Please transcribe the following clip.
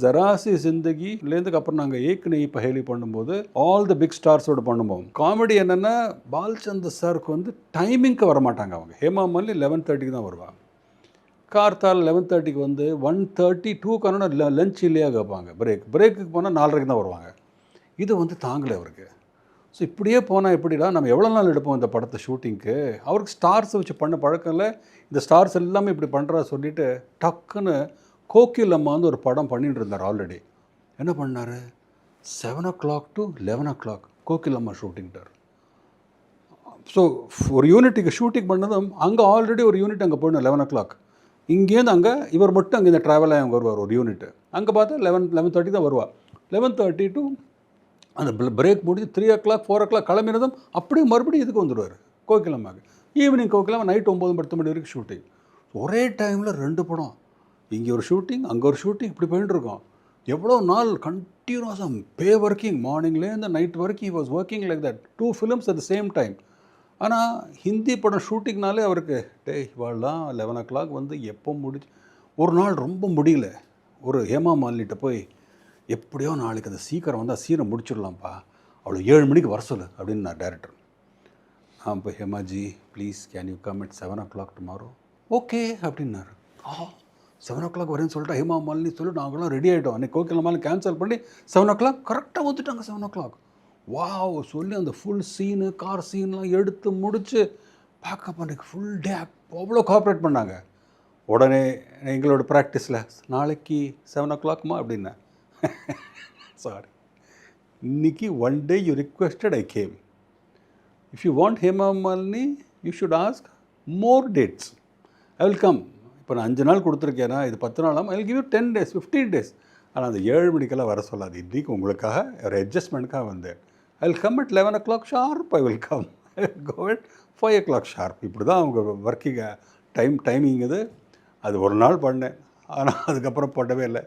ஜரா C ஜிந்தகிலேருந்துக்கு அப்புறம் நாங்கள் ஏக் நஹி பஹேலி பண்ணும்போது ஆல் த பிக் ஸ்டார்ஸோடு பண்ணுவோம். காமெடி என்னென்னா பால்சந்தர் சாருக்கு வந்து டைமிங்க்கு வரமாட்டாங்க. அவங்க ஹேமா மாலினி 11:30க்கு தான் வருவாங்க. கார்த்தால் 11:30க்கு வந்து 1:30 2க்கான லஞ்ச் இல்லையா கேட்பாங்க. பிரேக்குக்கு போனால் 4:30க்கு தான் வருவாங்க. இது வந்து தாங்கலை அவருக்கு. ஸோ இப்படியே போனால் எப்படிடா நம்ம எவ்வளோ நாள் எடுப்போம் இந்த படத்தை ஷூட்டிங்க்கு. அவருக்கு ஸ்டார்ஸை வச்சு பண்ண பழக்கம் இல்லை. இந்த ஸ்டார்ஸ் எல்லாமே இப்படி பண்ணுறா சொல்லிவிட்டு டக்குன்னு கோகிலம்மா வந்து ஒரு படம் பண்ணிட்டு இருந்தார். ஆல்ரெடி என்ன பண்ணார், 7 to 11 கோகிலம்மா ஷூட்டிங்ட்டார். ஸோ ஒரு யூனிட்டுக்கு ஷூட்டிங் பண்ணதும் அங்கே ஆல்ரெடி ஒரு யூனிட் அங்கே போயிடணும் 11 இங்கேருந்து அங்கே இவர் மட்டும் அங்கே இந்த ட்ராவல் ஆகி அங்கே வருவார் ஒரு யூனிட்டு. அங்கே பார்த்தா 11:30 தான் வருவார். 11:30 to அந்த பிரேக் முடிஞ்சு 3 4 கிளம்பினதும் அப்படியே மறுபடியும் இதுக்கு வந்துடுவார் கோகிலம்மாவுக்கு. ஈவினிங் கோகிலம்மா நைட் 9-10 மணி வரைக்கும் ஷூட்டிங். ஒரே டைமில் 2 படம், இங்கே ஒரு ஷூட்டிங் அங்கே ஒரு ஷூட்டிங், இப்படி போயிட்டுருக்கோம். எவ்வளோ நாள் கண்டினியூஸாக ஒர்க்கிங் மார்னிங்லேருந்து நைட் வரைக்கும். He was working like that 2 films at the same time. ஆனால் ஹிந்தி படம் ஷூட்டிங்னாலே அவருக்கு இவாள்லாம் 11 வந்து எப்போ முடிச்சு. ஒரு நாள் ரொம்ப முடியல, ஒரு ஹேமா மாலினிட்ட போய் எப்படியோ நாளைக்கு அந்த சீக்கிரம் வந்து சீனை முடிச்சிடலாம்ப்பா, அவ்வளோ 7 மணிக்கு வர சொல்லு அப்படின்னு நான் டேரக்டர். இப்போ Hemaji please can you come at 7 tomorrow. Okay அப்படின்னாரு. 7 வரேன்னு சொல்லிட்டு ஹேமா மாலினி சொல்லி நாங்களாம் ரெடி ஆகிட்டோம். அன்றைக்கி கோகிலம்மாவில் கேன்சல் பண்ணி 7 கரெக்டாக வந்துட்டாங்க. 7 வாவ் சொல்லி அந்த ஃபுல் சீனு கார் சீன்லாம் எடுத்து முடித்து பேக்கப் அன்றைக்கி ஃபுல் டே அவ்வளோ கோஆப்ரேட் பண்ணாங்க. உடனே எங்களோட ப்ராக்டிஸில் நாளைக்கு 7 அப்படின்னேன். சாரி, இன்னைக்கு one day you requested I came. If you want Hema Malini you should ask more dates. I will come. இப்போ நான் 5 நாள் கொடுத்துருக்கேன்னா இது 10 நாளாம். I will give you 10 days 15 days. ஆனால் அந்த 7 மணிக்கெல்லாம் வர சொல்லாது. இன்றைக்கி உங்களுக்காக ஒரு அட்ஜஸ்ட்மெண்ட்டுக்காக வந்தேன். I will come at 11 sharp. I will come. I will go at 5 sharp. இப்படி தான் அவங்க ஒர்க்கிங் டைமிங் இது. அது ஒரு நாள் பண்ணேன். ஆனால் அதுக்கப்புறம் பண்ணவே இல்லை.